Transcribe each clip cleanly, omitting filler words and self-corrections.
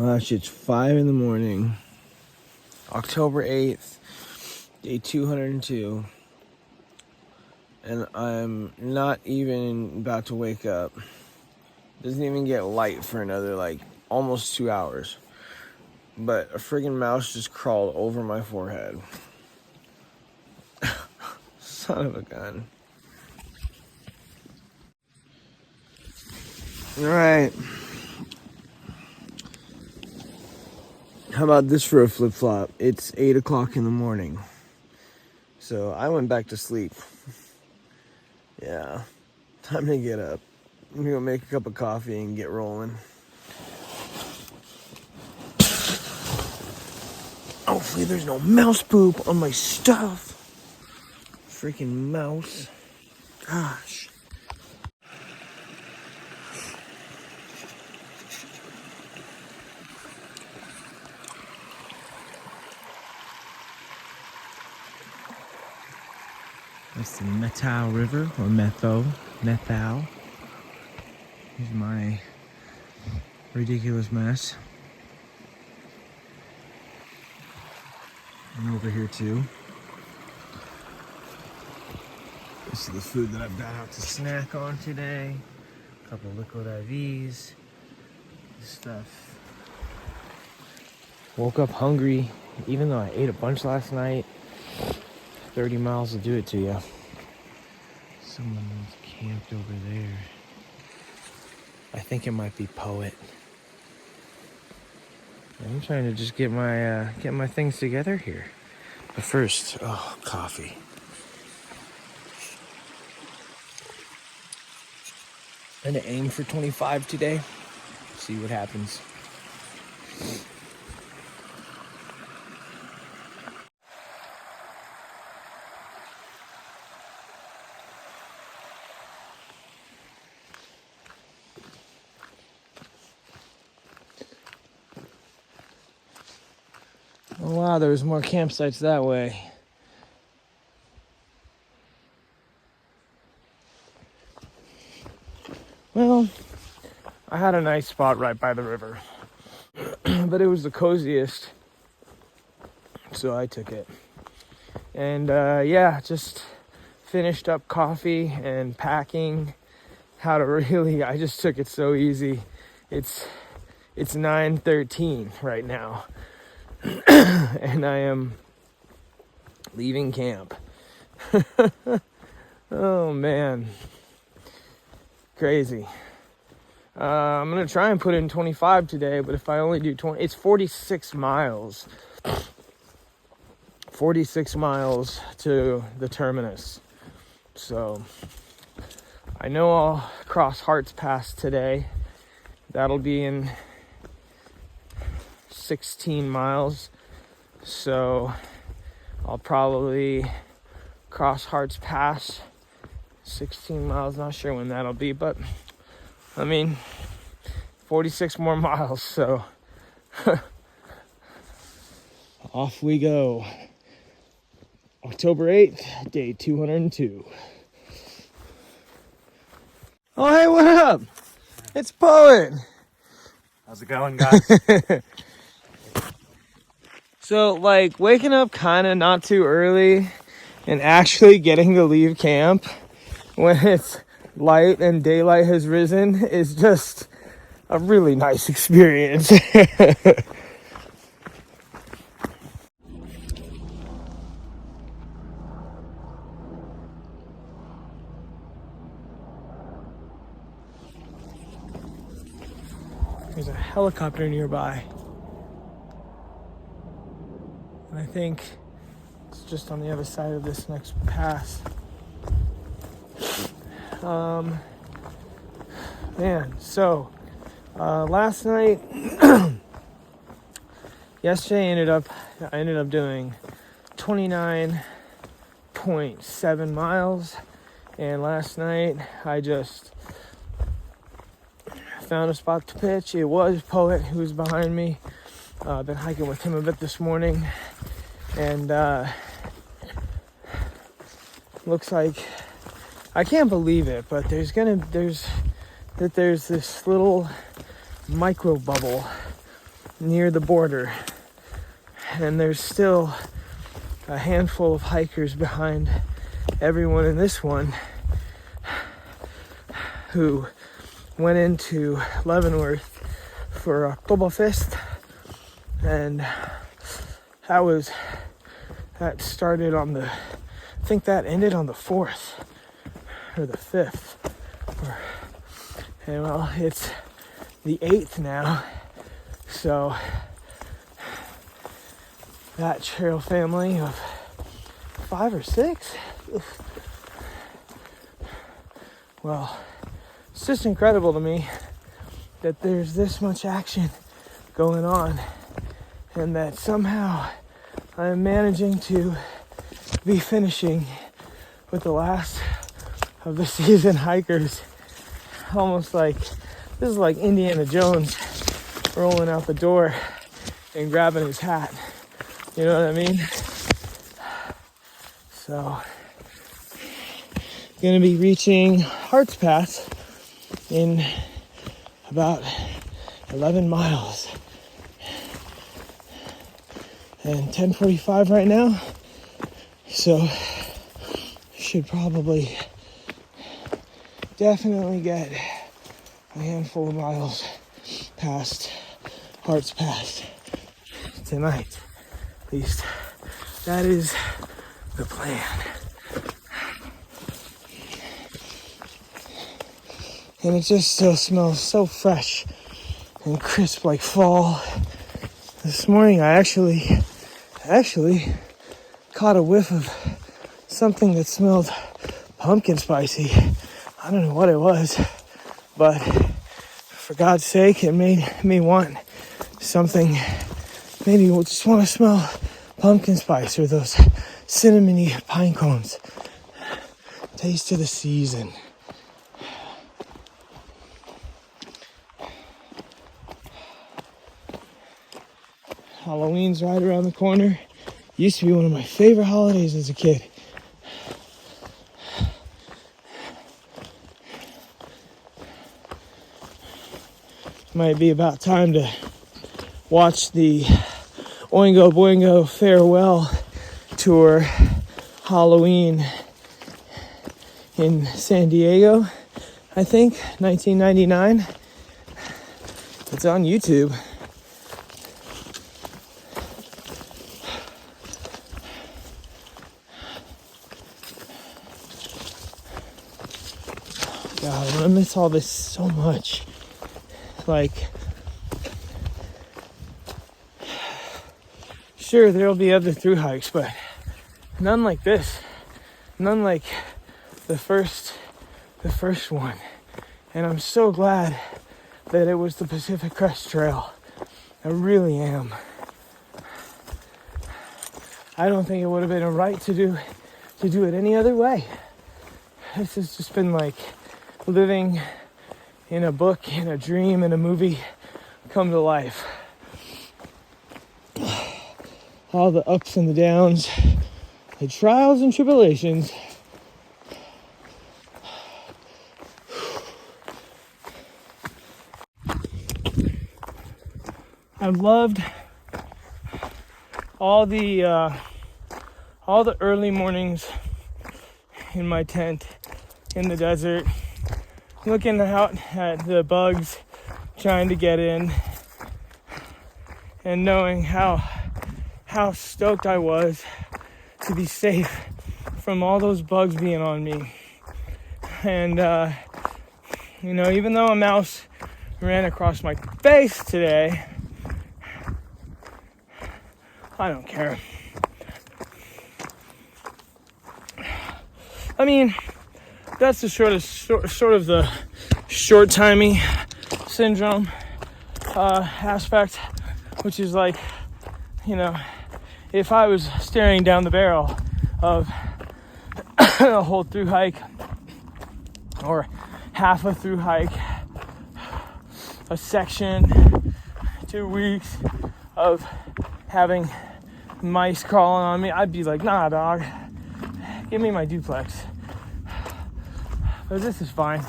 It's 5 in the morning, October 8th, day 202, and I'm not even about to wake up. Doesn't even get light for another, almost 2 hours. But a friggin' mouse just crawled over my forehead. Son of a gun. Alright. How about this for a flip-flop? It's 8 o'clock in the morning. So I went back to sleep. Yeah. Time to get up. I'm gonna go make a cup of coffee and get rolling. Hopefully there's no mouse poop on my stuff. Freaking mouse. Gosh. That's the Methow River, or Methau. Here's my ridiculous mess. And over here too. This is the food that I've got out to snack on today. A couple liquid IVs. This stuff. Woke up hungry, even though I ate a bunch last night. 30 miles will do it to you. Someone's camped over there. I think it might be Poet. I'm trying to just get my things together here. But first, coffee. I'm gonna aim for 25 today. See what happens. Oh wow, there's more campsites that way. Well, I had a nice spot right by the river, but it was the coziest, so I took it. And just finished up coffee and packing. I just took it so easy. It's 9:13 right now. And I am leaving camp. Oh man, crazy. I'm gonna try and put in 25 today, but if I only do 20, it's 46 miles. 46 miles to the terminus. So I know I'll cross Harts Pass today. That'll be in 16 miles, so I'll probably cross Harts Pass 16 miles, not sure when that'll be, but 46 more miles, so off we go. October 8th, day 202. Oh hey, what up? It's Poet. How's it going, guys? So, waking up kind of not too early and actually getting to leave camp when it's light and daylight has risen is just a really nice experience. There's a helicopter nearby. And I think it's just on the other side of this next pass. Last night, yesterday I ended up doing 29.7 miles, and last night I just found a spot to pitch. It was Poet who was behind me. I've been hiking with him a bit this morning, and looks like, I can't believe it, but there's this little micro bubble near the border, and there's still a handful of hikers behind everyone in this one who went into Leavenworth for Oktoberfest, and that started on I think that ended on the 4th or the 5th, and well, it's the 8th now, so that trail family of 5 or 6, well, it's just incredible to me that there's this much action going on, and that somehow I'm managing to be finishing with the last of the season hikers. Almost like this is like Indiana Jones rolling out the door and grabbing his hat. You know what I mean? So, gonna be reaching Harts Pass in about 11 miles. And 10:45 right now. So, should probably definitely get a handful of miles past Harts Pass tonight. At least that is the plan. And it just still smells so fresh and crisp like fall. This morning I actually caught a whiff of something that smelled pumpkin spicy. I don't know what it was, but for God's sake, it made me want something. Maybe we'll just want to smell pumpkin spice or those cinnamony pine cones. Taste of the season. Halloween's right around the corner. Used to be one of my favorite holidays as a kid. Might be about time to watch the Oingo Boingo farewell tour Halloween in San Diego, I think, 1999. It's on YouTube. God, I miss all this so much. Like, sure, there'll be other thru hikes, but none like this. None like the first one. And I'm so glad that it was the Pacific Crest Trail. I really am. I don't think it would have been right to do it any other way. This has just been like living in a book, in a dream, in a movie come to life. All the ups and the downs, the trials and tribulations. I've loved all the early mornings in my tent in the desert, looking out at the bugs trying to get in, and knowing how stoked I was to be safe from all those bugs being on me. And even though a mouse ran across my face today, I don't care. I mean, that's the sort of the short-timey syndrome aspect, which is like, if I was staring down the barrel of a whole through hike or half a through hike, a section, 2 weeks of having mice crawling on me, I'd be like, nah, dog, give me my duplex. But this is fine.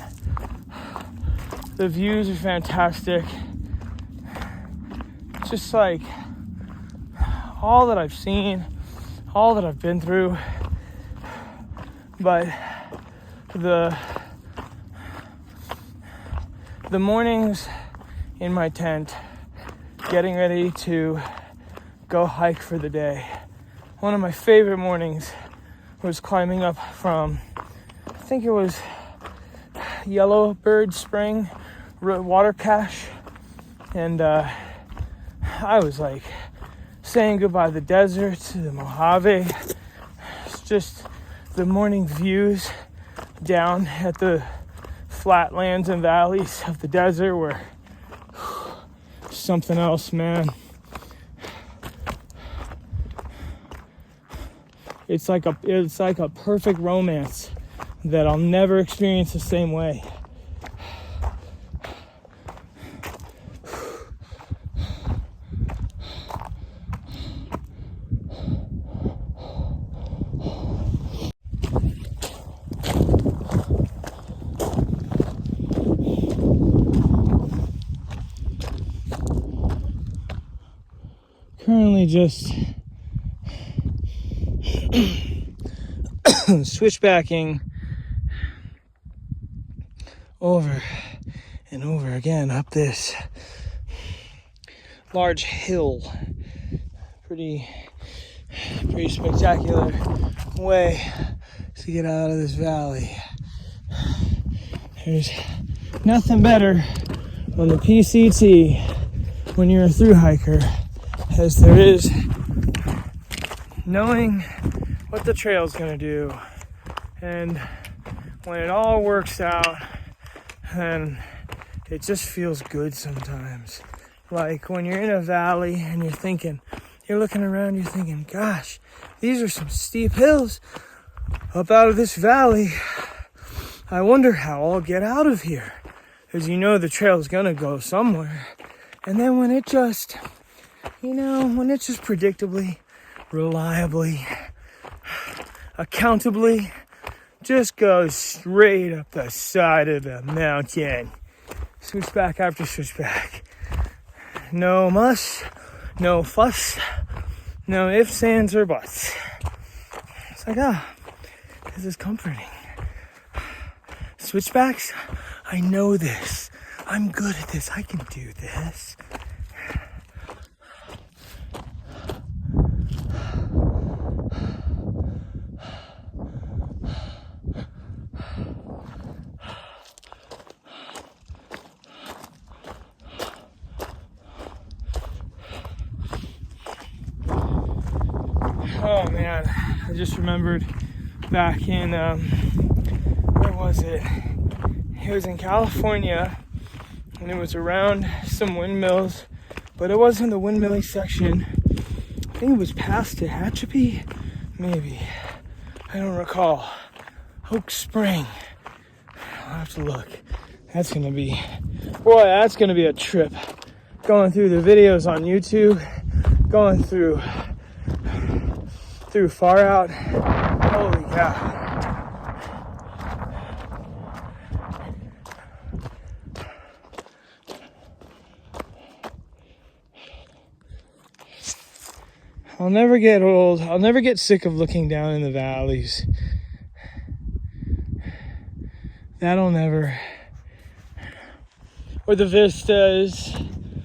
The views are fantastic. just like all that I've seen, all that I've been through. But the mornings in my tent, getting ready to go hike for the day. One of my favorite mornings was climbing up from, I think it was Yellowbird Spring water cache, and I was like saying goodbye to the desert, to the Mojave. It's just the morning views down at the flatlands and valleys of the desert were something else, man. It's like a perfect romance that I'll never experience the same way. Currently just switchbacking over and over again up this large hill. Pretty spectacular way to get out of this valley. There's nothing better on the PCT when you're a thru hiker as there is knowing what the trail's gonna do. And when it all works out, then it just feels good sometimes. Like when you're in a valley and you're looking around, you're thinking, gosh, these are some steep hills up out of this valley. I wonder how I'll get out of here. Because you know the trail's gonna go somewhere. And then when it just predictably, reliably, accountably just goes straight up the side of the mountain. Switchback after switchback. No muss, no fuss, no ifs, ands, or buts. It's like, this is comforting. Switchbacks, I know this. I'm good at this. I can do this. Oh man, I just remembered back in, where was it? It was in California, and it was around some windmills, but it wasn't the windmilling section. I think it was past Tehachapi, maybe. I don't recall. Oak Spring. I'll have to look. That's gonna be a trip. Going through the videos on YouTube, going through Far Out. Holy cow. I'll never get old. I'll never get sick of looking down in the valleys. That'll never. Or the vistas,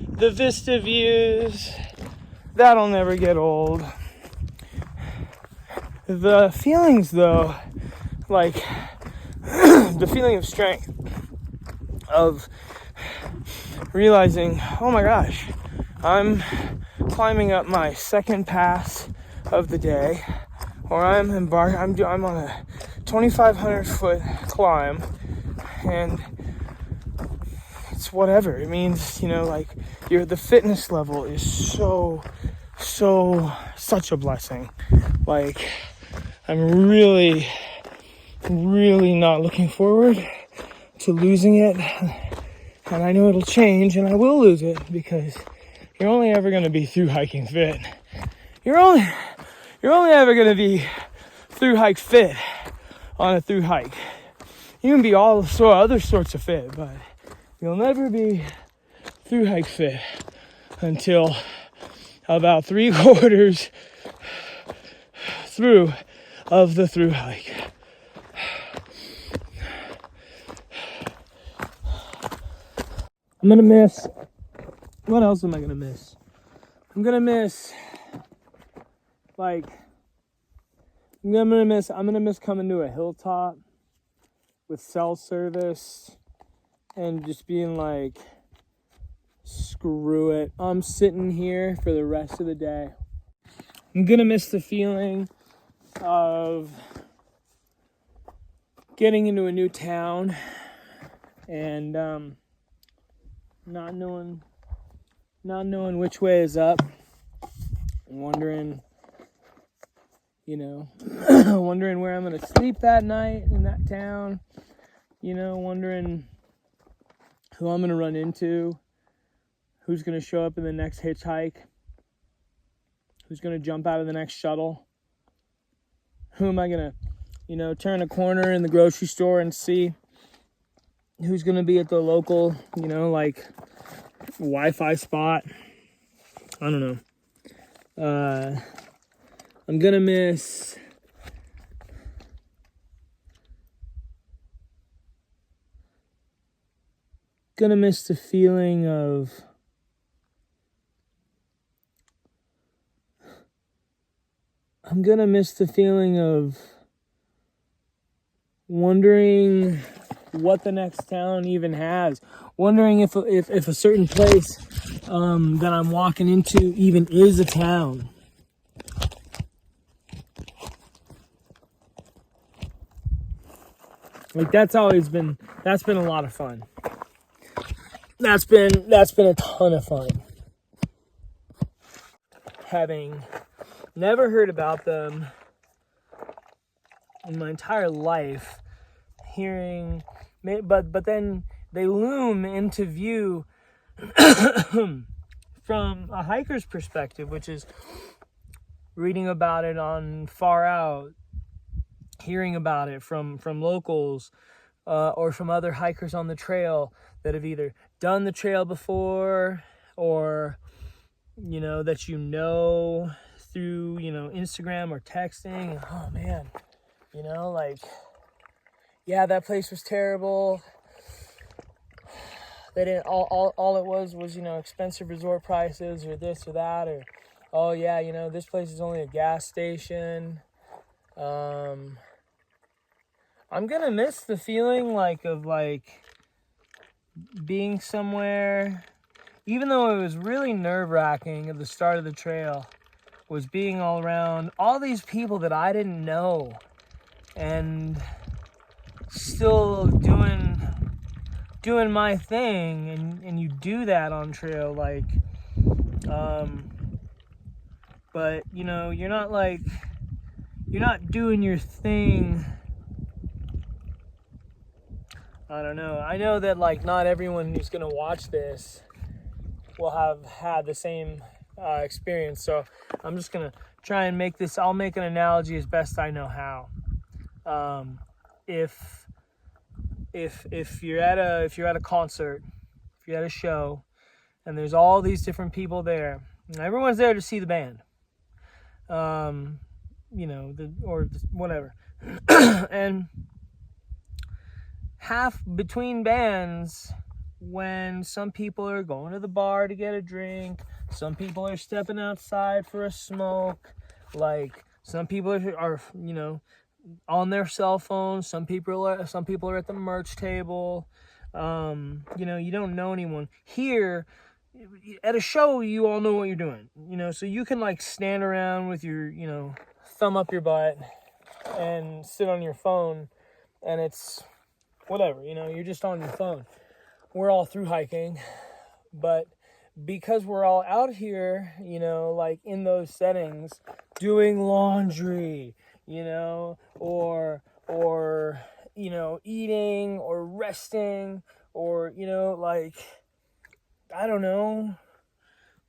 the vista views. That'll never get old. The feelings, though, like the feeling of strength, of realizing, oh my gosh, I'm climbing up my second pass of the day, or I'm on a 2,500 foot climb, and it's whatever. It means, like the fitness level is such a blessing. Like, I'm really, really not looking forward to losing it, and I know it'll change, and I will lose it, because you're only ever going to be through hiking fit. You're only ever going to be through hike fit on a through hike. You can be all other sorts of fit, but you'll never be through hike fit until about 3/4 through of the through hike. I'm gonna miss. What else am I gonna miss? I'm gonna miss, like, I'm gonna miss coming to a hilltop with cell service and just being like, screw it, I'm sitting here for the rest of the day. I'm gonna miss the feeling of getting into a new town and not knowing which way is up, wondering wondering where I'm gonna sleep that night in that town, wondering who I'm gonna run into, who's gonna show up in the next hitchhike, who's gonna jump out of the next shuttle, who am I gonna turn a corner in the grocery store and see, who's gonna be at the local like Wi-Fi spot. I don't know. I'm gonna miss the feeling of wondering what the next town even has, wondering if a certain place that I'm walking into even is a town. Like that's been a lot of fun. That's been a ton of fun. Having never heard about them in my entire life, hearing, but then they loom into view from a hiker's perspective, which is reading about it on Far Out, hearing about it from locals or from other hikers on the trail that have either done the trail before or that through Instagram or texting. Oh man, like, yeah, that place was terrible. They didn't, all it was expensive resort prices or this or that, or oh yeah, this place is only a gas station. I'm gonna miss the feeling of being somewhere, even though it was really nerve-wracking at the start of the trail, was being all around all these people that I didn't know and still doing my thing, and you do that on trail, but you're not doing your thing. I don't know. I know that not everyone who's gonna watch this will have had the same experience, so I'm just gonna try and I'll make an analogy as best I know how. If you're at a concert, if you're at a show, and there's all these different people there, and everyone's there to see the band, whatever, and half between bands, when some people are going to the bar to get a drink, some people are stepping outside for a smoke, some people are on their cell phones, some people are at the merch table. You don't know anyone. Here at a show, you all know what you're doing, so you can stand around with your thumb up your butt and sit on your phone, and it's whatever, you're just on your phone. We're all through hiking, but because we're all out here, in those settings, doing laundry, or eating or resting, or I don't know,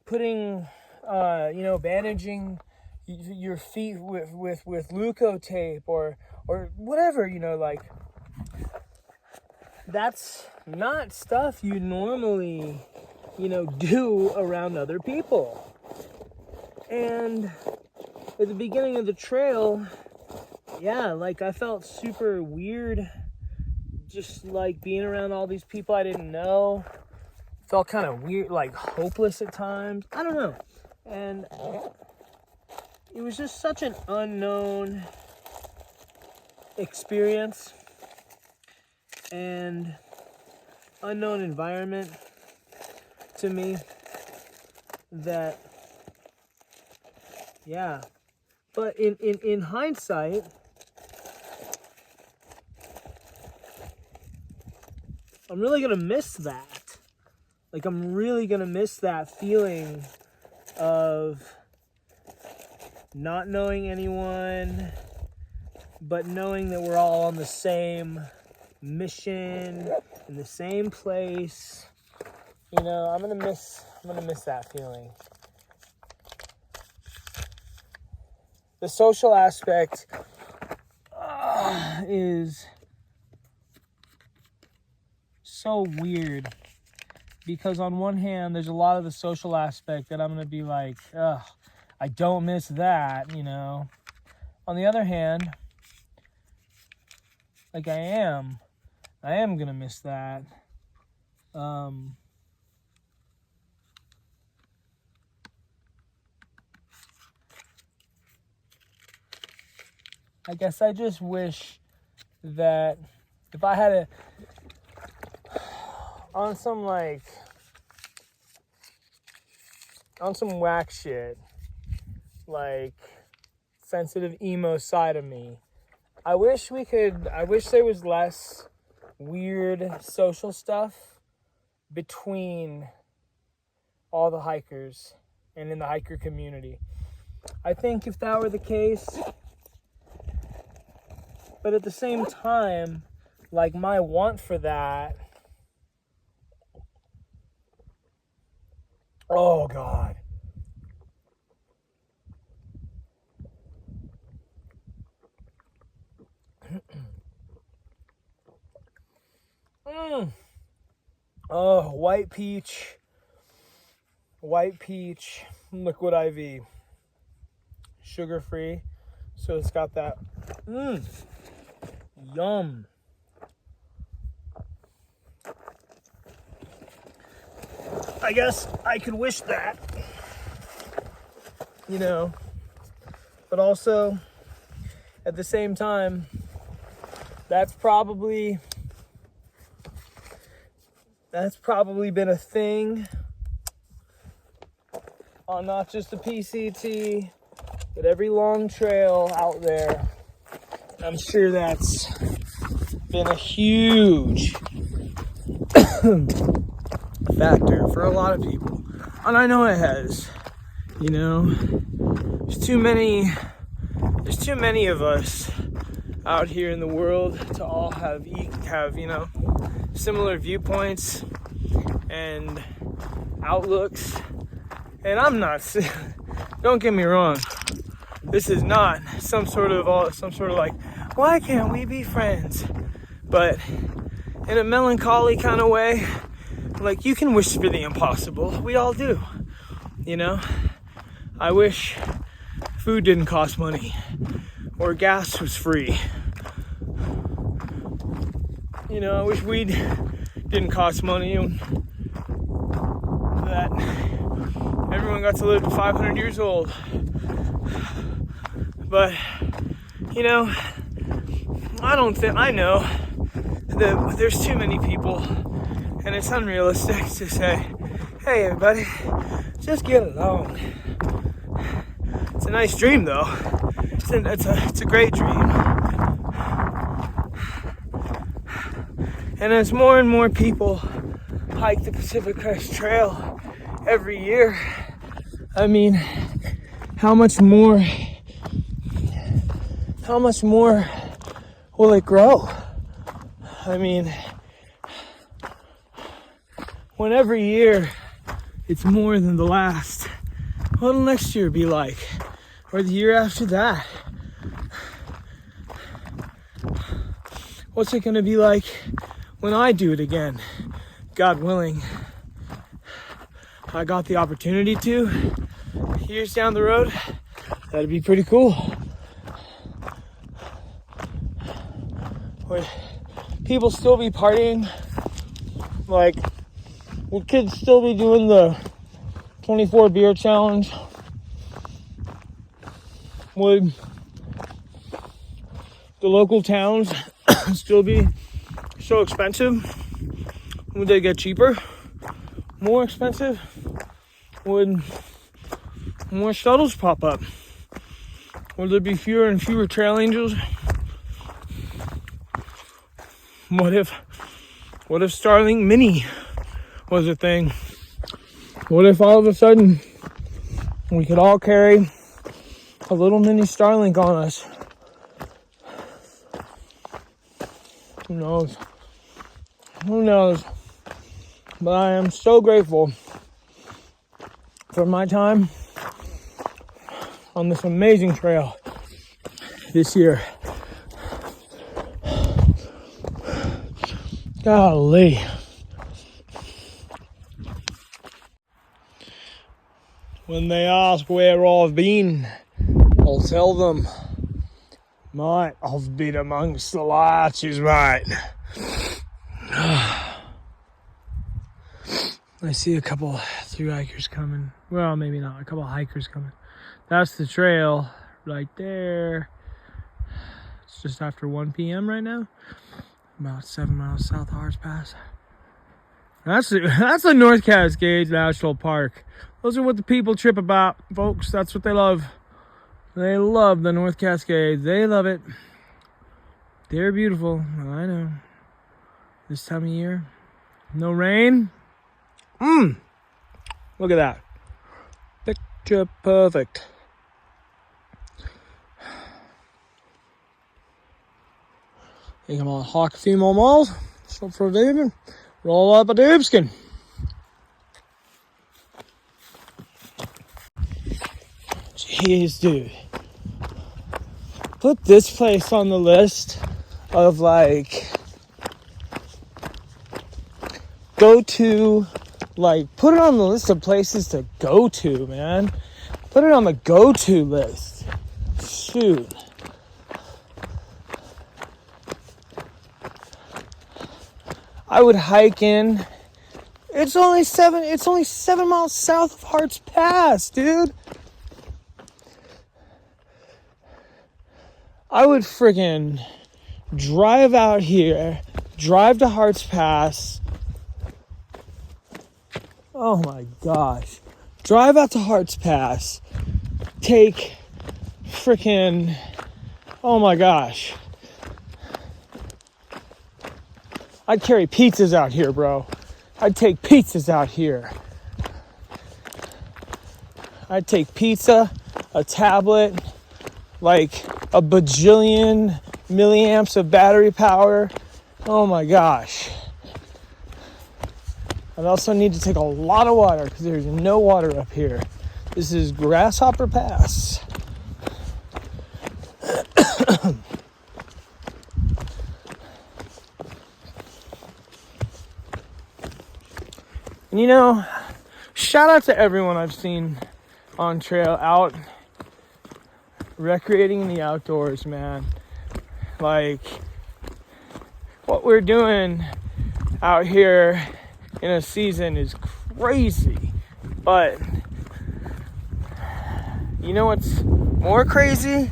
putting bandaging your feet with Leuco tape or whatever, that's not stuff you normally do around other people. And at the beginning of the trail, yeah, like I felt super weird, just like being around all these people I didn't know. Felt kind of weird, like hopeless at times. I don't know. And it was just such an unknown experience and unknown environment to me that, yeah. But in hindsight, I'm really gonna miss that. Like, I'm really gonna miss that feeling of not knowing anyone, but knowing that we're all on the same mission, in the same place. I'm gonna miss that feeling. The social aspect is so weird, because on one hand, there's a lot of the social aspect that I'm gonna be like, ugh, I don't miss that, On the other hand, like I am gonna miss that. I guess I just wish that if I had on some whack shit, like sensitive emo side of me, I wish there was less weird social stuff between all the hikers and in the hiker community. I think if that were the case, but at the same time, like my want for that, oh God. Oh, white peach, liquid IV, sugar free, so it's got that, yum. I guess I could wish that, but also at the same time, that's probably been a thing on not just the PCT, but every long trail out there. I'm sure that's been a huge factor for a lot of people. And I know it has. There's too many of us out here in the world to all have similar viewpoints and outlooks. And I'm not, don't get me wrong, this is not some sort of like, why can't we be friends? But in a melancholy kind of way, like, you can wish for the impossible. We all do, I wish food didn't cost money or gas was free. I wish weed didn't cost money and that everyone got to live to 500 years old. But, I know that there's too many people, and it's unrealistic to say, hey everybody, just get along. It's a nice dream though. It's a great dream. And as more and more people hike the Pacific Crest Trail every year, I mean, how much more will it grow? I mean, when every year it's more than the last, what'll next year be like? Or the year after that? What's it gonna be like when I do it again? God willing. I got the opportunity to years down the road, that'd be pretty cool. Would people still be partying? Like, would kids still be doing the 24 beer challenge? Would the local towns still be so expensive? Would they get cheaper? More expensive? Would more shuttles pop up? Would there be fewer and fewer trail angels? What if Starlink Mini was a thing? What if all of a sudden we could all carry a little mini Starlink on us? Who knows? Who knows? But I am so grateful for my time on this amazing trail this year. Golly. When they ask where I've been, I'll tell them, mate, I've been amongst the larches, mate. I see a couple through hikers coming. Well, maybe not. A couple hikers coming. That's the trail right there. It's just after 1 p.m. right now. About 7 miles south of Harts Pass. That's the North Cascades National Park. Those are what the people trip about, folks. That's what they love. They love the North Cascades. They love it. They're beautiful. I know. This time of year. No rain. Look at that. Picture perfect. Think I'm gonna hike a few more miles. Stop for a doob. Roll up a doobskin. Jeez, dude. Put this place on the list of like put it on the list of places to go to, man. Put it on the go-to list. Shoot. I would hike in. It's only 7 miles south of Harts Pass, dude. I would friggin' drive out here, drive to Harts Pass. Oh my gosh. Drive out to Harts Pass. Take frickin', oh my gosh. I'd carry pizzas out here, bro. I'd take pizzas out here. I'd take pizza, a tablet, like a bajillion milliamps of battery power. Oh my gosh. I'd also need to take a lot of water because there's no water up here. This is Grasshopper Pass. And you know, shout out to everyone I've seen on trail out recreating in the outdoors, man. Like, what we're doing out here in a season is crazy. But you know what's more crazy?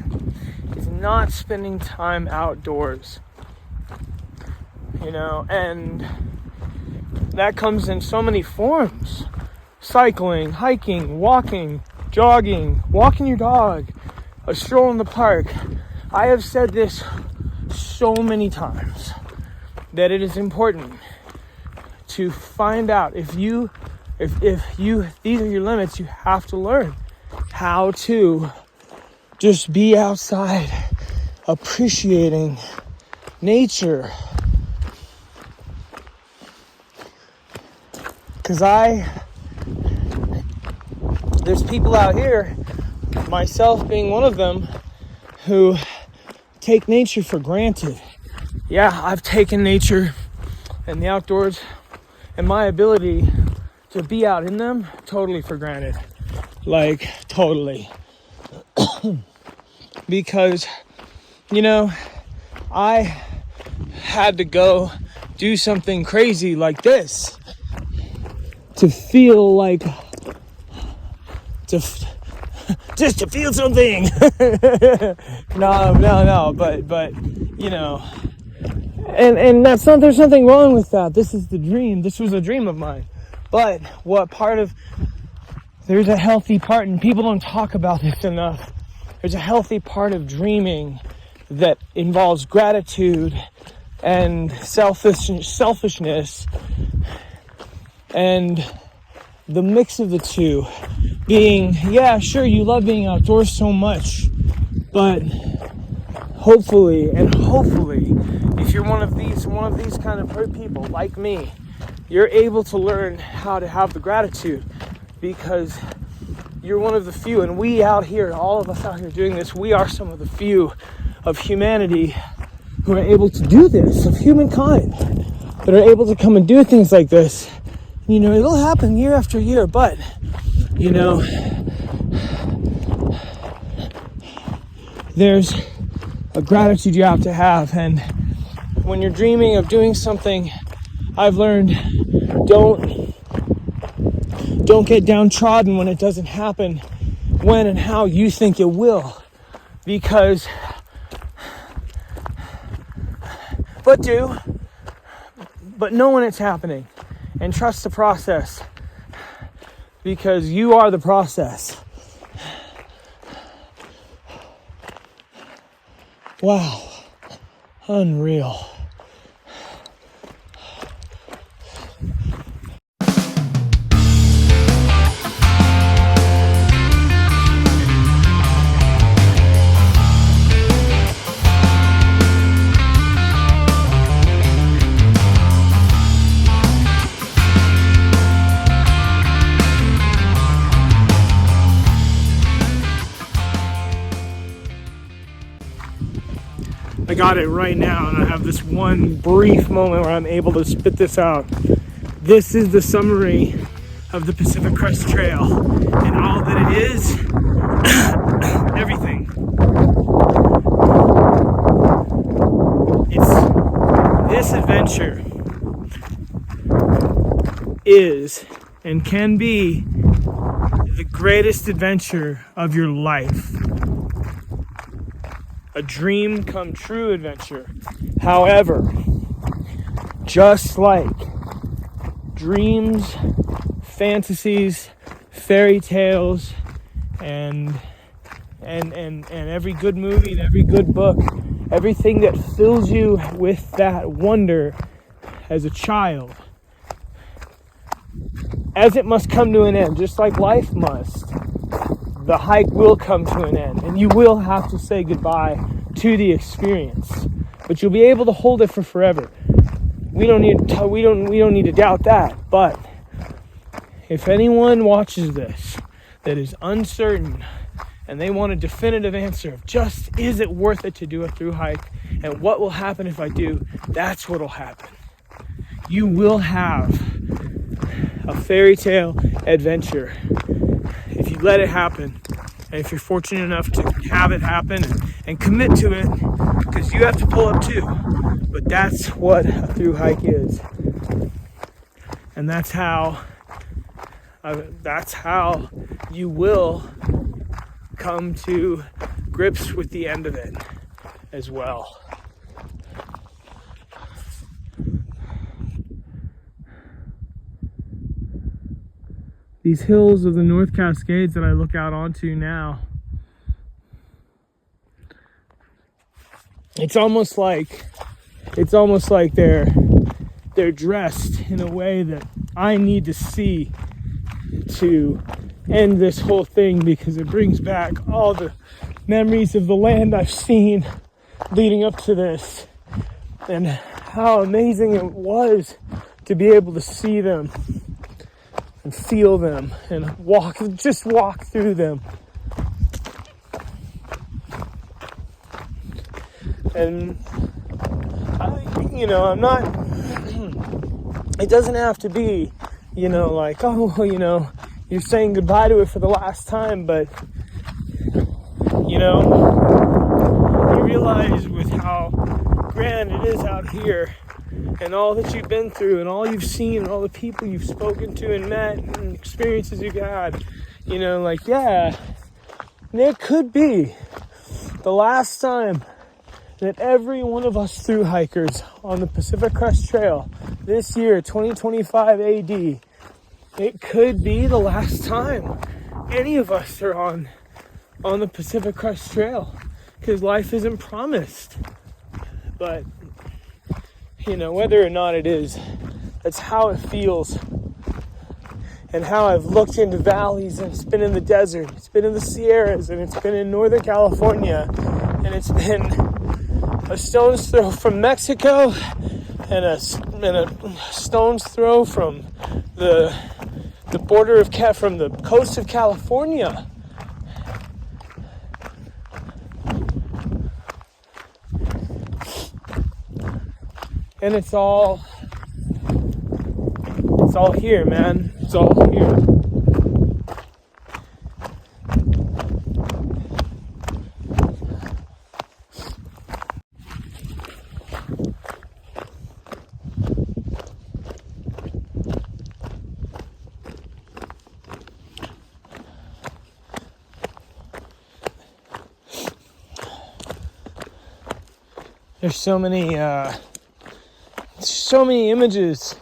Is not spending time outdoors. You know, and that comes in so many forms. Cycling, hiking, walking, jogging, walking your dog, a stroll in the park. I have said this so many times that it is important to find out if these are your limits. You have to learn how to just be outside, appreciating nature. Because there's people out here, myself being one of them, who take nature for granted. Yeah, I've taken nature and the outdoors and my ability to be out in them totally for granted. Like, totally. Because, you know, I had to go do something crazy like this to feel like, just to feel something. No, but, you know, and that's not, there's nothing wrong with that. This is the dream. This was a dream of mine. But there's a healthy part, and people don't talk about this enough. There's a healthy part of dreaming that involves gratitude and selfishness, and the mix of the two being, yeah, sure, you love being outdoors so much, but hopefully, if you're one of these kind of people like me, you're able to learn how to have the gratitude, because you're one of the few, and we out here, all of us out here doing this, we are some of the few of humanity who are able to do this, of humankind, that are able to come and do things like this. You know, it'll happen year after year, but, you know, there's a gratitude you have to have. And when you're dreaming of doing something, I've learned, don't get downtrodden when it doesn't happen when and how you think it will, because but know when it's happening and trust the process, because you are the process. Wow, unreal. I got it right now, and I have this one brief moment where I'm able to spit this out. This is the summary of the Pacific Crest Trail, and all that it is, everything. This adventure is and can be the greatest adventure of your life. A dream come true adventure. However, just like dreams, fantasies, fairy tales, and every good movie and every good book, everything that fills you with that wonder as a child, as it must come to an end, just like life must, the hike will come to an end, and you will have to say goodbye to the experience, but you'll be able to hold it for forever. We don't need to doubt that. But if anyone watches this that is uncertain and they want a definitive answer of just, is it worth it to do a through hike, and what will happen if I do, that's what'll happen. You will have a fairy tale adventure if you let it happen, and if you're fortunate enough to have it happen and commit to it, because you have to pull up too. But that's what a through hike is, and that's how you will come to grips with the end of it as well. These hills of the North Cascades that I look out onto now, it's almost like they're dressed in a way that I need to see to end this whole thing, because it brings back all the memories of the land I've seen leading up to this, and how amazing it was to be able to see them and feel them and walk through them. And I'm not, it doesn't have to be, like, oh, you're saying goodbye to it for the last time, but, you realize with how grand it is out here and all that you've been through and all you've seen and all the people you've spoken to and met and experiences you've had, yeah, it could be the last time that every one of us thru hikers on the Pacific Crest Trail this year, 2025 AD, it could be the last time any of us are on the Pacific Crest Trail, because life isn't promised. But, whether or not it is, that's how it feels. And how I've looked into valleys, and it's been in the desert, it's been in the Sierras, and it's been in Northern California, and it's been a stone's throw from Mexico, and a stone's throw from the border from the coast of California. And it's all here, man. It's all here. There's so many images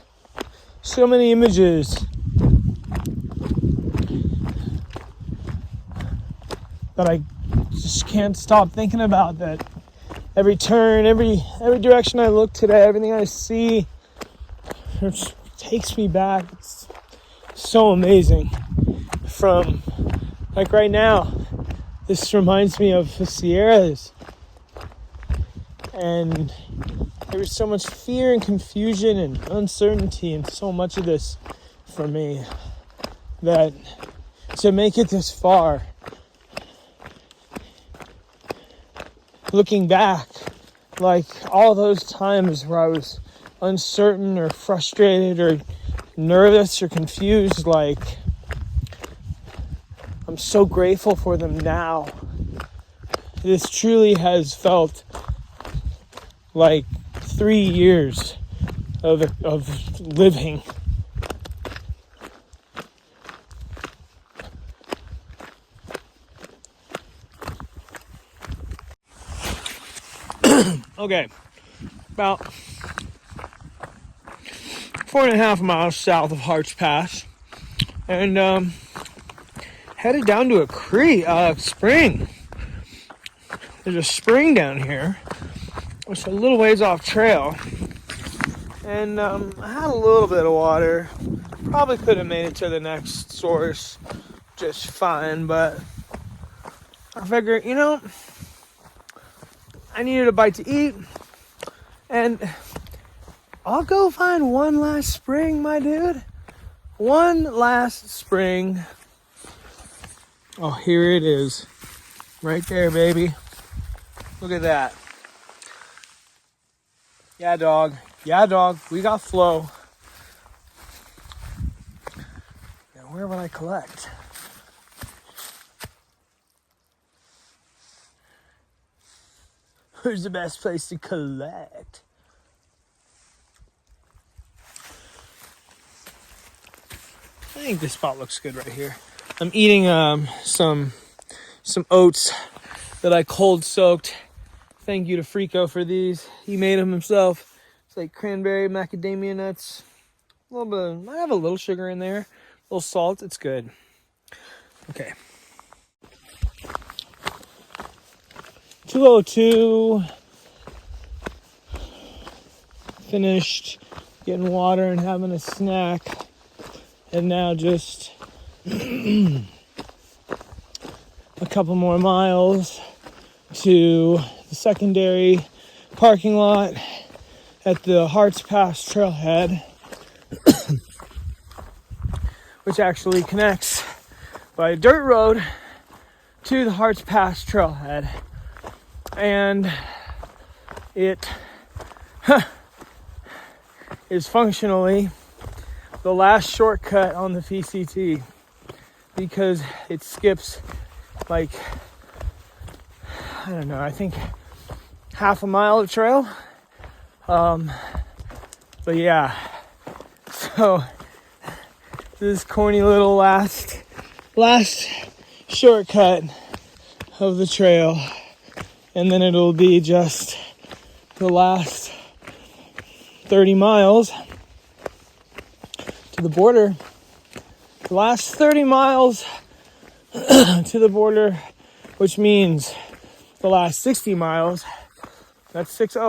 that I just can't stop thinking about. That every turn, every direction I look today, everything I see, it takes me back. It's so amazing. From, like, right now, this reminds me of the Sierras. And there was so much fear and confusion and uncertainty in so much of this for me, that to make it this far, looking back, like all those times where I was uncertain or frustrated or nervous or confused, like, I'm so grateful for them now. This truly has felt like 3 years of living. Okay, about 4.5 miles south of Harts Pass, and headed down to a spring. There's a spring down here. It's a little ways off trail, and I had a little bit of water. Probably could have made it to the next source just fine, but I figured, I needed a bite to eat, and I'll go find one last spring, my dude. One last spring. Oh, here it is. Right there, baby. Look at that. Yeah, dog. We got flow. Now, where would I collect? Where's the best place to collect? I think this spot looks good right here. I'm eating some oats that I cold soaked. Thank you to Frico for these. He made them himself. It's like cranberry, macadamia nuts. A little bit. Might have a little sugar in there. A little salt. It's good. Okay. 2:02. Finished getting water and having a snack. And now just a couple more miles to the secondary parking lot at the Harts Pass trailhead, which actually connects by a dirt road to the Harts Pass trailhead. And it is functionally the last shortcut on the PCT because it skips like, I don't know, I think half a mile of trail. But yeah, so this corny little last shortcut of the trail, and then it'll be just the last 30 miles to the border. The last 30 miles to the border, which means the last 60 miles, that's 60.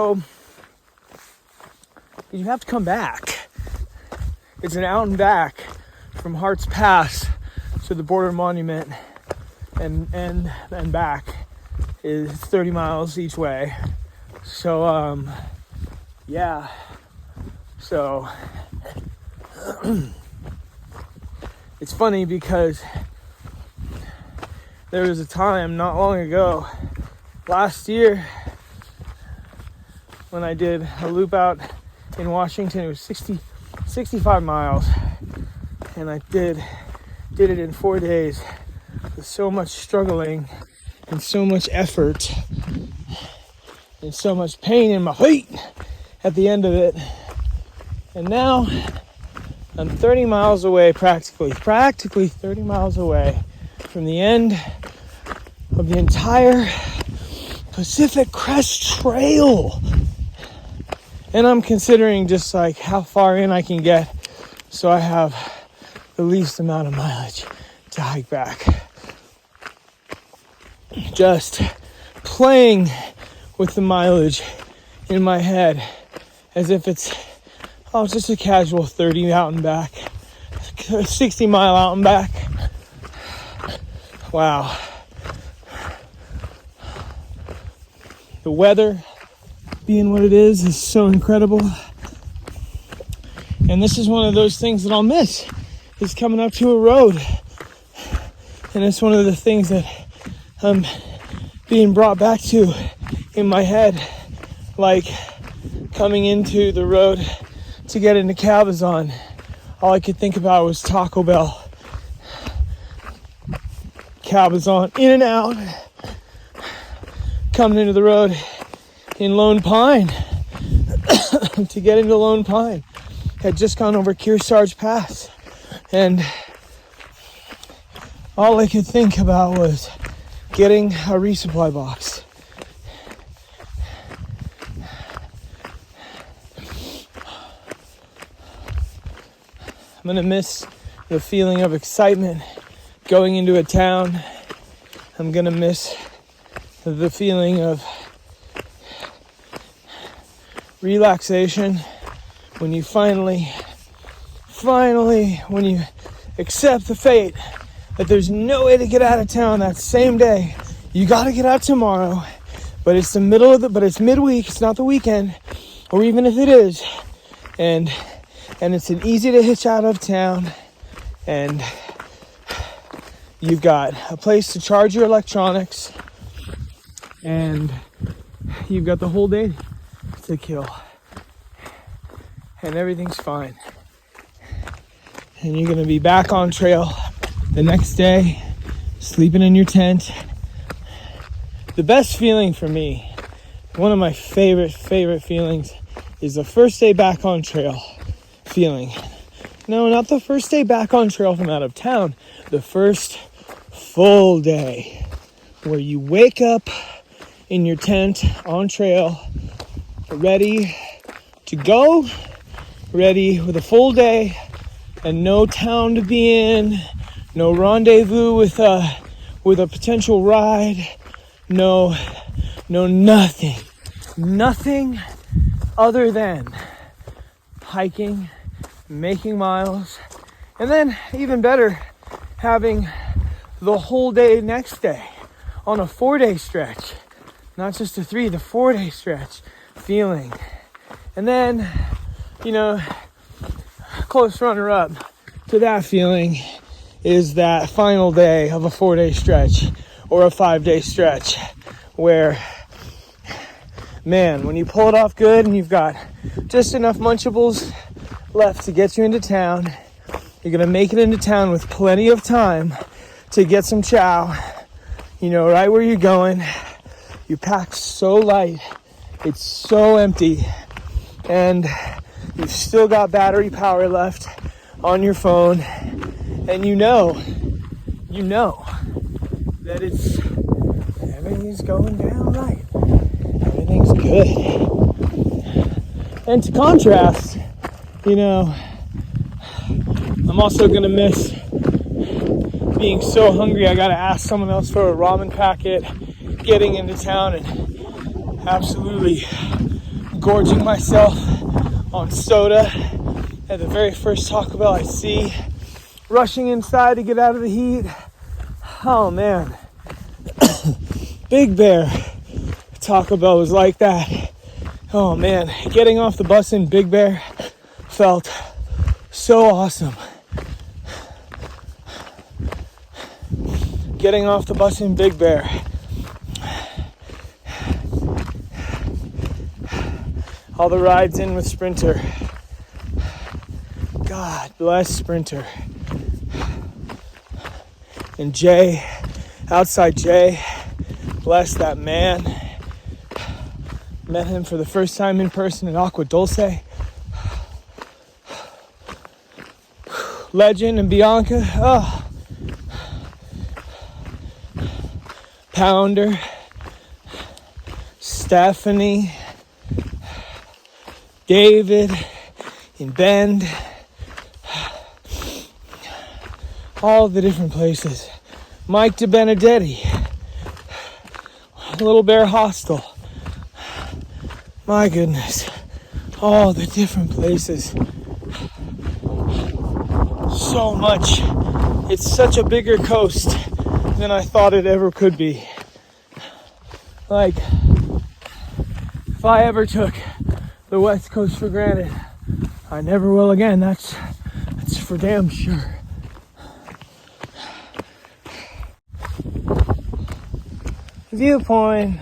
You have to come back. It's an out and back from Harts Pass to the border monument and back is 30 miles each way. So yeah. So it's funny because there was a time not long ago, last year, when I did a loop out in Washington. It was 65 miles, and I did it in 4 days with so much struggling and so much effort and so much pain in my feet at the end of it. And now I'm 30 miles away, practically 30 miles away from the end of the entire Pacific Crest Trail. And I'm considering just like how far in I can get so I have the least amount of mileage to hike back. Just playing with the mileage in my head as if it's just a casual 30 out and back, 60 mile out and back. Wow. The weather being what it is so incredible. And this is one of those things that I'll miss, is coming up to a road. And it's one of the things that I'm being brought back to in my head, like coming into the road to get into Cabazon. All I could think about was Taco Bell. Cabazon, in and out, coming into the road in Lone Pine to get into Lone Pine. Had just gone over Kearsarge Pass, and all I could think about was getting a resupply box. I'm gonna miss the feeling of excitement going into a town. I'm gonna miss the feeling of relaxation when you finally, when you accept the fate that there's no way to get out of town that same day. You gotta get out tomorrow, but it's it's midweek, it's not the weekend, or even if it is, and it's an easy to hitch out of town, and you've got a place to charge your electronics, and you've got the whole day to kill, and everything's fine. And you're gonna be back on trail the next day, sleeping in your tent. The best feeling for me, one of my favorite feelings, is the first day back on trail feeling. No, not the first day back on trail from out of town. The first full day where you wake up in your tent on trail, ready to go, ready with a full day and no town to be in, no rendezvous with a potential ride, no nothing other than hiking, making miles, and then even better, having the whole day next day on a 4-day stretch, not just the 4-day stretch feeling. And then, close runner-up to that feeling is that final day of a 4-day stretch or a 5-day stretch where, man, when you pull it off good and you've got just enough Munchables left to get you into town You're gonna make it into town with plenty of time to get some chow. You know right where you're going. You pack so light, it's so empty, and you've still got battery power left on your phone, and you know that everything's going down right. Everything's good. And to contrast, I'm also gonna miss being so hungry I gotta ask someone else for a ramen packet, getting into town and absolutely gorging myself on soda at the very first Taco Bell I see, rushing inside to get out of the heat. Oh man. Big Bear Taco Bell was like that. Oh man, getting off the bus in Big Bear felt so awesome. Getting off the bus in Big Bear. All the rides in with Sprinter. God bless Sprinter. And Jay, outside Jay, bless that man. Met him for the first time in person at Aqua Dulce. Legend and Bianca. Oh. Pounder. Stephanie. David. In Bend. All the different places. Mike DeBenedetti. Little Bear Hostel. My goodness. All the different places. So much. It's such a bigger coast than I thought it ever could be. Like, if I ever took the West Coast for granted, I never will again. That's for damn sure. Viewpoint.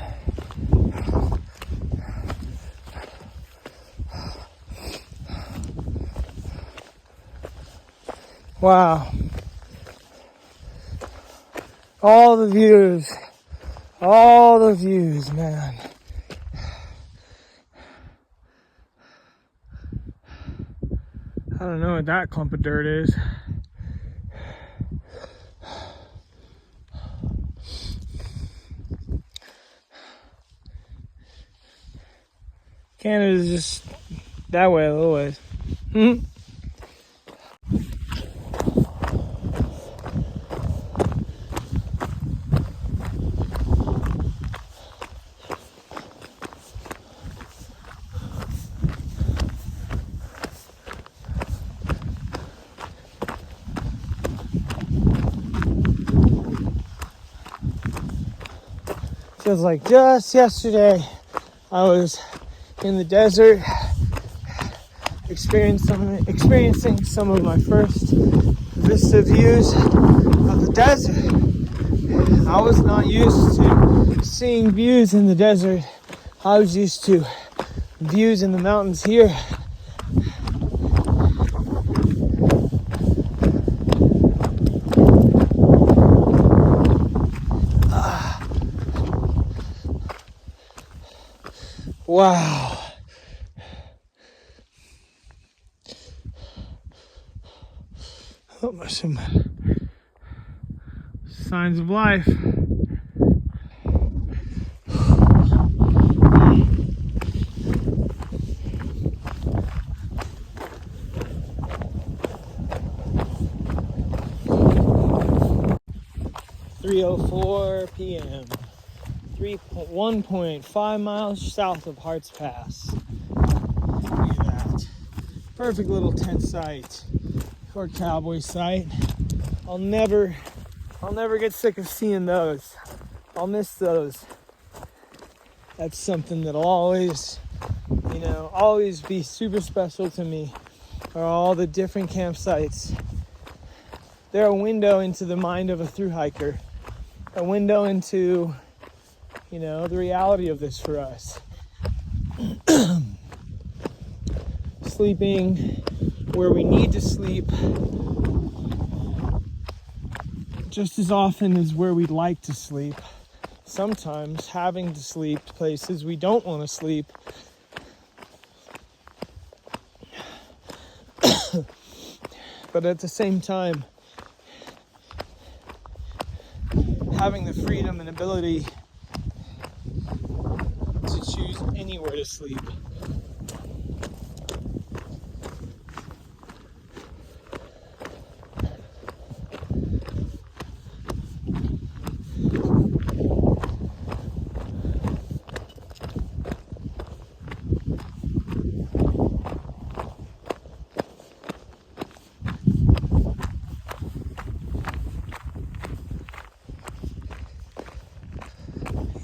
Wow. All the views, man. I don't know what that clump of dirt is. Canada's just that way a little ways. 'Cause like just yesterday, I was in the desert, experiencing some of my first vista views of the desert. I was not used to seeing views in the desert. I was used to views in the mountains here. Wow. Oh, there's some signs of life. (3:04 p.m.) 1.5 miles south of Harts Pass. Look at that. Perfect little tent site or cowboy site. I'll never get sick of seeing those. I'll miss those. That's something that'll always be super special to me. Are all the different campsites. They're a window into the mind of a thru hiker. A window into the reality of this for us. Sleeping where we need to sleep just as often as where we'd like to sleep. Sometimes having to sleep places we don't want to sleep. But at the same time, having the freedom and ability to choose anywhere to sleep.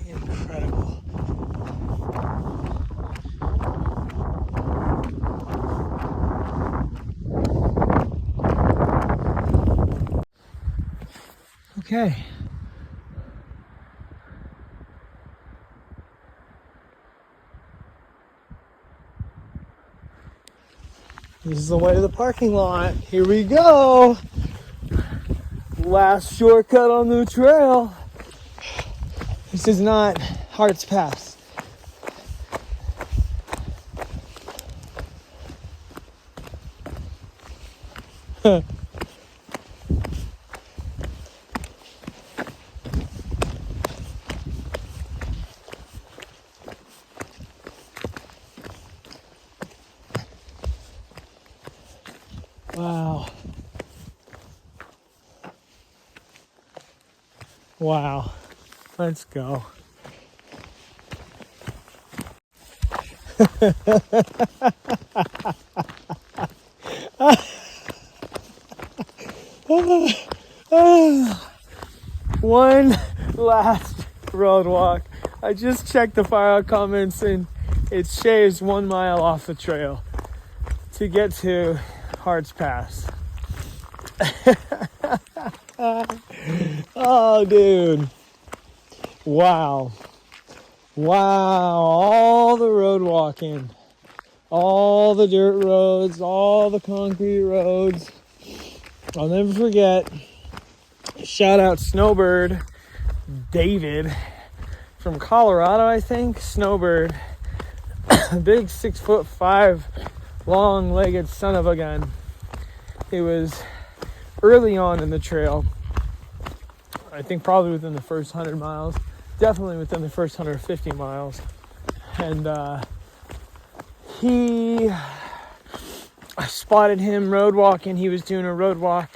Incredible. Okay. This is the way to the parking lot. Here we go. Last shortcut on the trail. This is not Harts Pass. Wow. Wow. Let's go. One last road walk. I just checked the fire out comments and it shaves 1 mile off the trail to get to Harts Pass. Oh, dude. Wow. All the road walking, all the dirt roads, all the concrete roads. I'll never forget. Shout out Snowbird David from Colorado, I think. Snowbird, a big 6'5" long-legged son of a gun. It was early on in the trail. I think probably within the first 100 miles. Definitely within the first 150 miles. And I spotted him road walking. He was doing a road walk.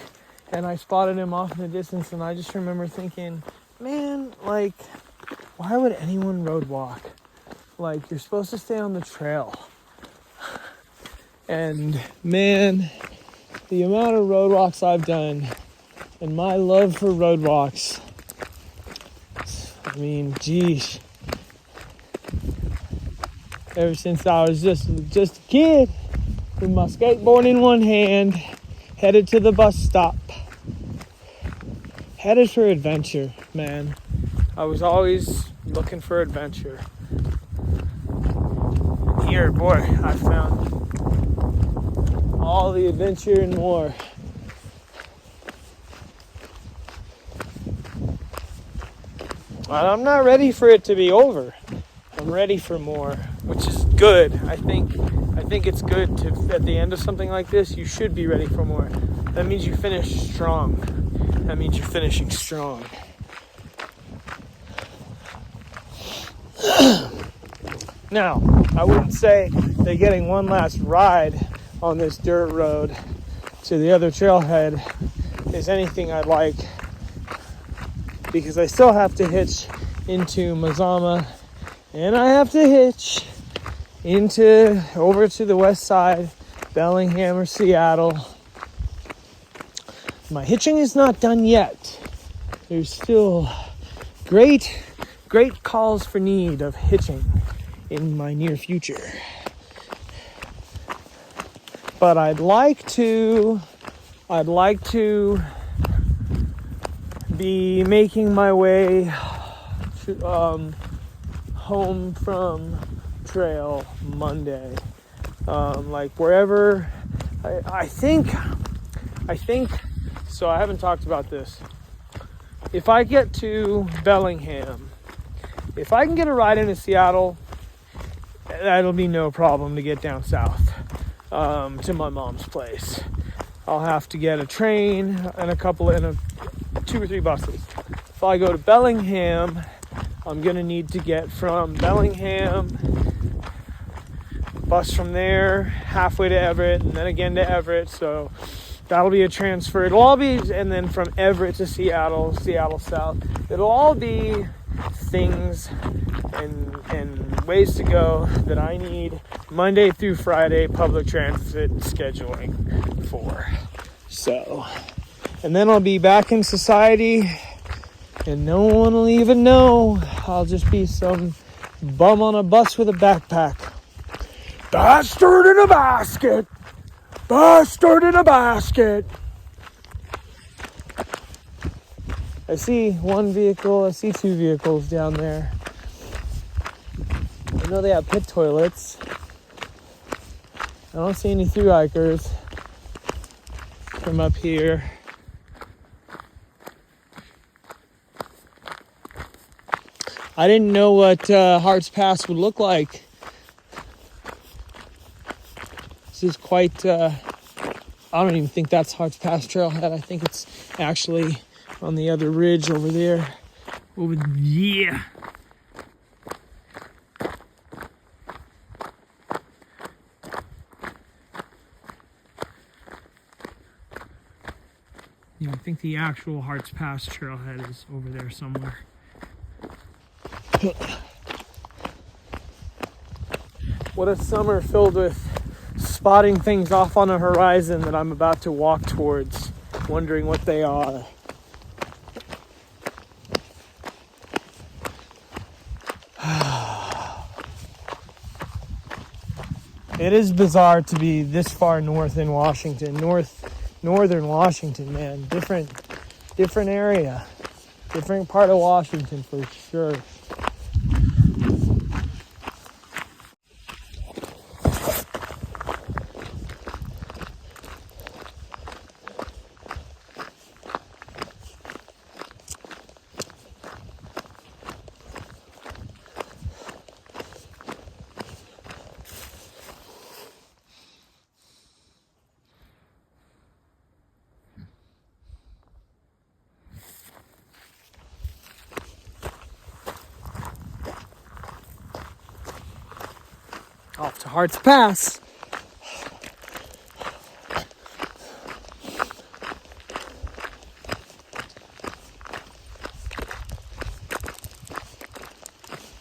And I spotted him off in the distance. And I just remember thinking, man, like, why would anyone road walk? Like, you're supposed to stay on the trail. And man, the amount of road walks I've done and my love for road walks, I mean, geez. Ever since I was just a kid with my skateboard in one hand, headed to the bus stop. Headed for adventure, man. I was always looking for adventure. Here, boy, I found all the adventure and more. I'm not ready for it to be over. I'm ready for more, which is good. I think it's good to, at the end of something like this, you should be ready for more. That means you finish strong. That means you're finishing strong. Now, I wouldn't say that getting one last ride on this dirt road to the other trailhead is anything I'd like, because I still have to hitch into Mazama, and I have to hitch over to the west side, Bellingham or Seattle. My hitching is not done yet. There's still great calls for need of hitching in my near future. But I'd like to be making my way to, home from trail Monday. Like wherever, I think, so I haven't talked about this. if I get to Bellingham, if I can get a ride into Seattle, that'll be no problem to get down south to my mom's place. I'll have to get a train and 2 or 3 buses. If I go to Bellingham, I'm gonna need to get from Bellingham, bus from there, halfway to Everett, and then again to Everett. So that'll be a transfer. It'll all be, and then from Everett to Seattle, Seattle South. It'll all be things and ways to go that I need Monday through Friday public transit scheduling for. So, and then I'll be back in society and no one will even know. I'll just be some bum on a bus with a backpack. Bastard in a basket! Bastard in a basket! I see one vehicle, I see 2 vehicles down there. I know they have pit toilets. I don't see any thru hikers from up here. I didn't know what Harts Pass would look like. This is quite, I don't even think that's Harts Pass trailhead. I think it's actually on the other ridge over there. Yeah. Yeah, I think the actual Harts Pass trailhead is over there somewhere. What a summer filled with spotting things off on the horizon that I'm about to walk towards, wondering what they are. It is bizarre to be this far north in Washington, northern Washington, man. Different area, different part of Washington for sure. Off to Harts Pass.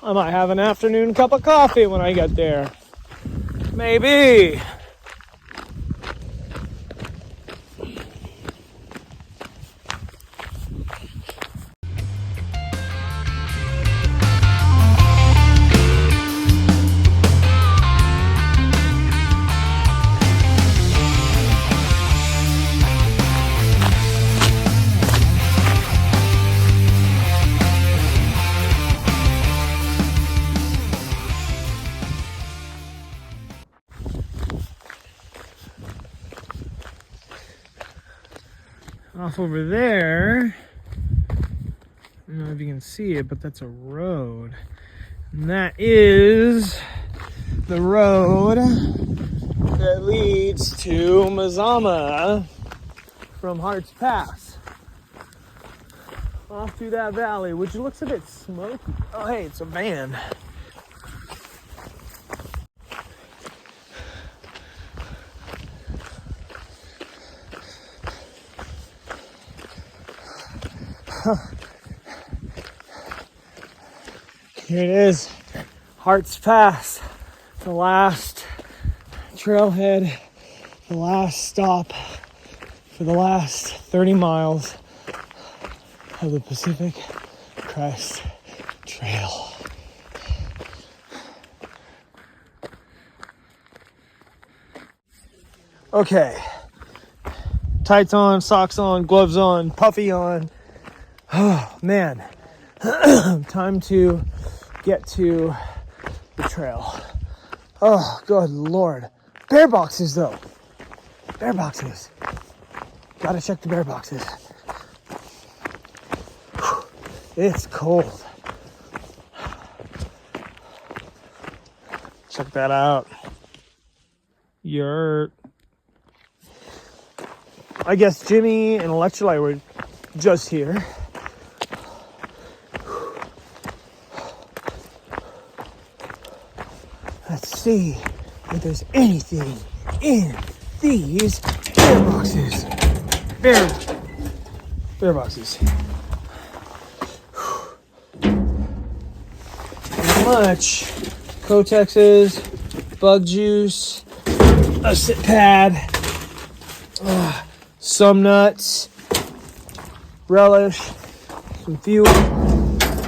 I might have an afternoon cup of coffee when I get there. Maybe. Off over there, I don't know if you can see it, but that's a road. And that is the road that leads to Mazama from Harts Pass. Off through that valley, which looks a bit smoky. Oh, hey, it's a van. Here it is, Harts Pass, the last trailhead, the last stop for the last 30 miles of the Pacific Crest Trail. Okay, tights on, socks on, gloves on, puffy on. Oh man, time to get to the trail. Oh, good Lord. Bear boxes though. Bear boxes. Gotta check the bear boxes. It's cold. Check that out. I guess Jimmy and Electrolyte were just here. Let's see if there's anything in these bear boxes. Bear boxes. Not much. Kotexes, bug juice, a sit pad, some nuts, relish, some fuel,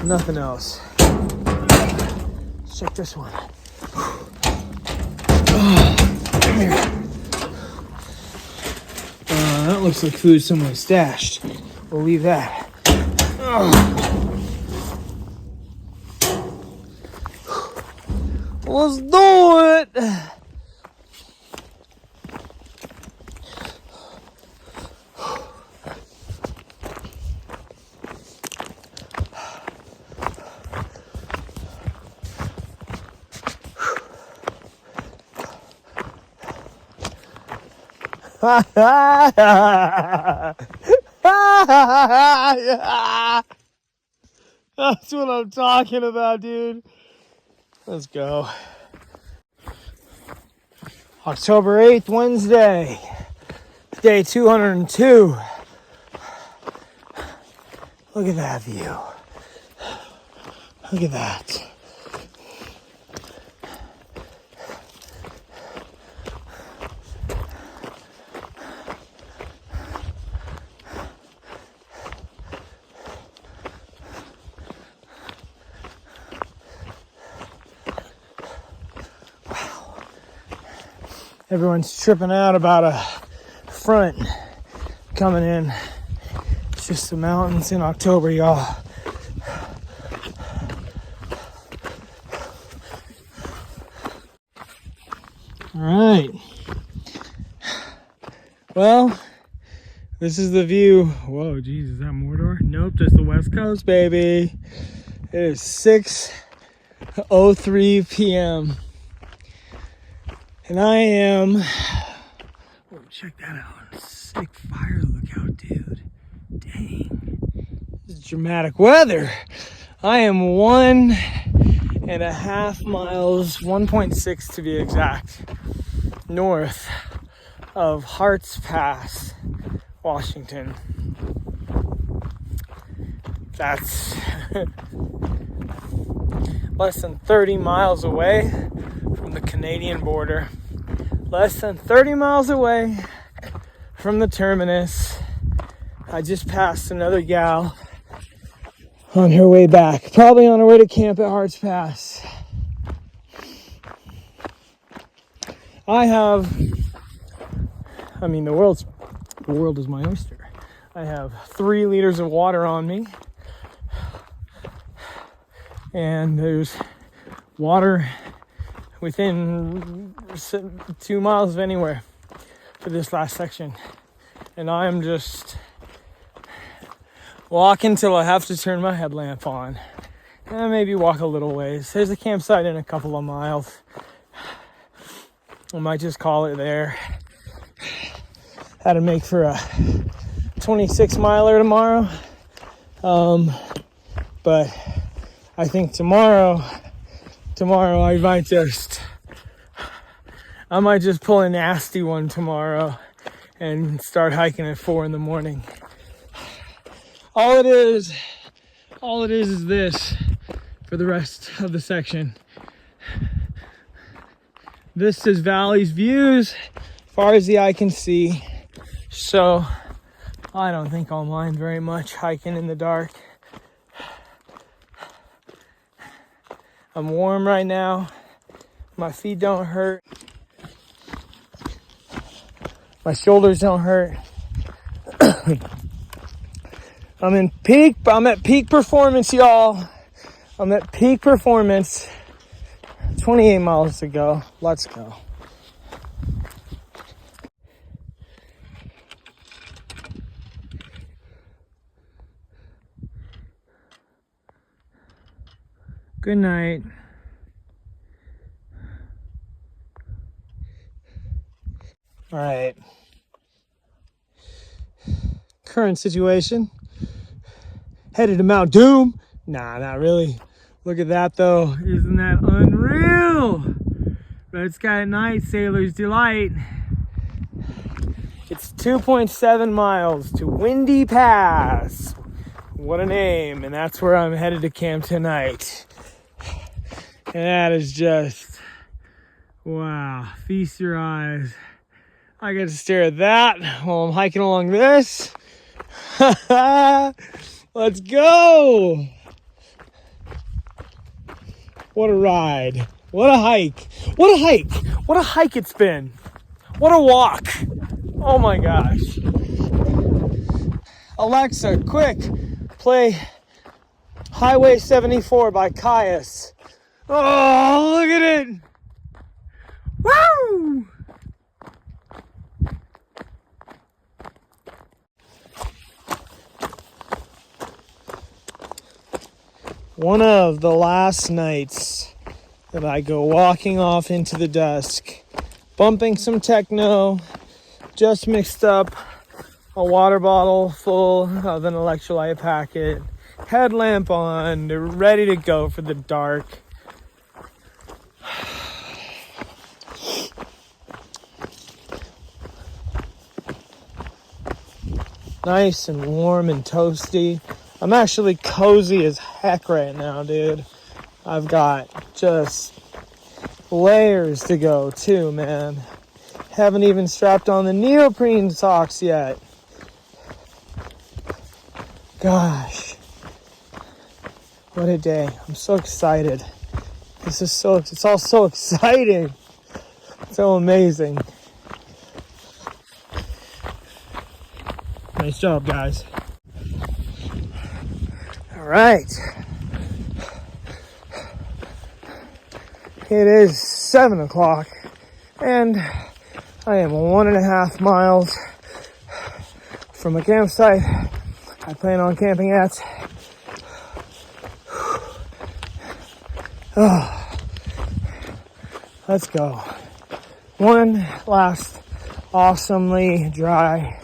nothing else. Let's check this one. Come here. That looks like food someone stashed. We'll leave that. Let's do it! That's what I'm talking about, dude. Let's go. October 8th, Wednesday. Day 202. Look at that view. Look at that. Everyone's tripping out about a front coming in. It's just the mountains in October, y'all. All right. Well, this is the view. Whoa, geez, is that Mordor? Nope, just the West Coast, baby. It is 6:03 p.m. And I am, oh, check that out. Sick fire lookout, dude. Dang. This is dramatic weather. I am 1.5 miles, 1.6 to be exact, north of Harts Pass, Washington. That's less than 30 miles away from the Canadian border. Less than 30 miles away from the terminus. I just passed another gal on her way back, probably on her way to camp at Harts Pass. The world is my oyster. I have 3 liters of water on me, and there's water within 2 miles of anywhere for this last section. And I'm just walking till I have to turn my headlamp on. And maybe walk a little ways. There's a campsite in a couple of miles. I might just call it there. Had to make for a 26 miler tomorrow. But I think tomorrow I might just pull a nasty one tomorrow and start hiking at 4 in the morning. All it is this for the rest of the section. This is valleys views as far as the eye can see. So I don't think I'll mind very much hiking in the dark. I'm warm right now. My feet don't hurt. My shoulders don't hurt. I'm at peak performance, y'all. I'm at peak performance. 28 miles to go. Let's go. Good night. All right. Current situation. Headed to Mount Doom. Nah, not really. Look at that though. Isn't that unreal? Red sky at night, sailor's delight. It's 2.7 miles to Windy Pass. What a name. And that's where I'm headed to camp tonight. And that is just, wow. Feast your eyes. I get to stare at that while I'm hiking along this. Let's go. What a ride. What a hike. What a hike. What a hike it's been. What a walk. Oh my gosh. Alexa, quick, play Highway 74 by Caius. Oh, look at it. Woo! One of the last nights that I go walking off into the dusk, bumping some techno, just mixed up a water bottle full of an electrolyte packet, headlamp on, ready to go for the dark. Nice and warm and toasty. I'm actually cozy as heck right now, dude. I've got just layers to go too, man. Haven't even strapped on the neoprene socks yet. Gosh. What a day. I'm so excited. It's all so exciting. So amazing. Nice job, guys. All right. It is 7 o'clock and I am 1.5 miles from a campsite I plan on camping at. Oh, let's go. One last awesomely dry,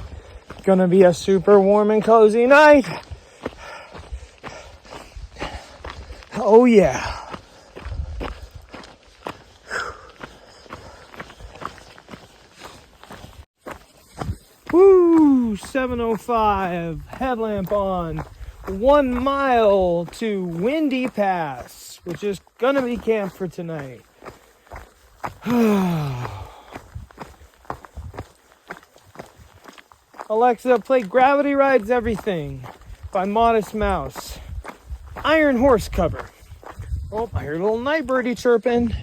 gonna be a super warm and cozy night. Oh yeah. Woo! 7:05, headlamp on. 1 mile to Windy Pass, which is gonna be camp for tonight. Alexa, play Gravity Rides Everything by Modest Mouse. Iron Horse cover. Oh, I heard a little night birdie chirping.